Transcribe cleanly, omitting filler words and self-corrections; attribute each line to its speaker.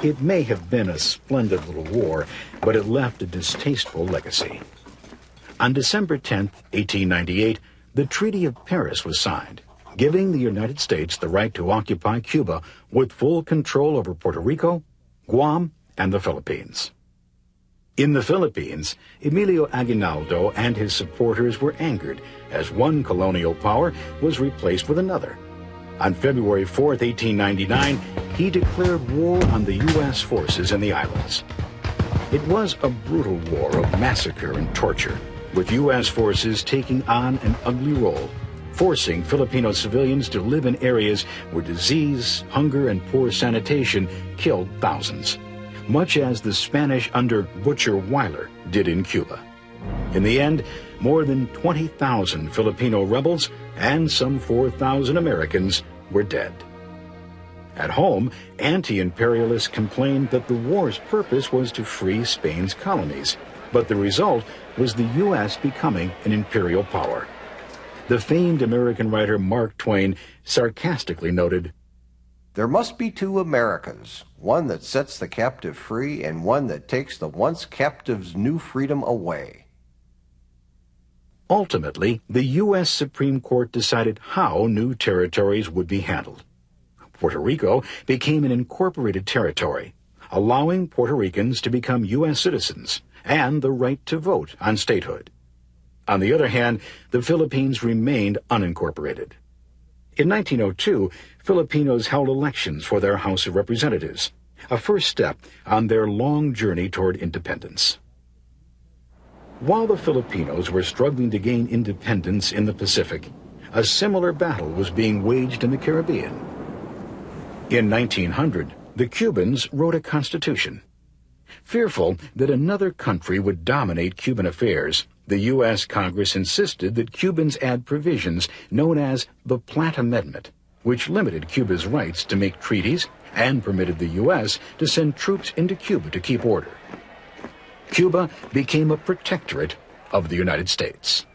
Speaker 1: It may have been a splendid little war, but it left a distasteful legacy. On December 10, 1898, the Treaty of Paris was signed, giving the United States the right to occupy Cuba with full control over Puerto Rico, Guam, and the Philippines. In the Philippines, Emilio Aguinaldo and his supporters were angered as one colonial power was replaced with another. On February 4, 1899, he declared war on the U.S. forces in the islands. It was a brutal war of massacre and torture, with U.S. forces taking on an ugly role, forcing Filipino civilians to live in areas where disease, hunger, and poor sanitation killed thousands, much as the Spanish under Butcher Weyler did in Cuba. In the end, more than 20,000 Filipino rebels and some 4,000 Americans were dead. At home, anti-imperialists complained that the war's purpose was to free Spain's colonies, but the result was the U.S. becoming an imperial power. The famed American writer Mark Twain sarcastically noted,
Speaker 2: "There must be two Americas, one that sets the captive free and one that takes the once captive's new freedom away."
Speaker 1: Ultimately, the U.S. Supreme Court decided how new territories would be handled. Puerto Rico became an incorporated territory, allowing Puerto Ricans to become U.S. citizens and the right to vote on statehood. On the other hand, the Philippines remained unincorporated. In 1902, Filipinos held elections for their House of Representatives, a first step on their long journey toward independence. While the Filipinos were struggling to gain independence in the Pacific, a similar battle was being waged in the Caribbean. In 1900, the Cubans wrote a constitution. Fearful that another country would dominate Cuban affairs, the U.S. Congress insisted that Cubans add provisions known as the Platt Amendment, which limited Cuba's rights to make treaties and permitted the U.S. to send troops into Cuba to keep order. Cuba became a protectorate of the United States.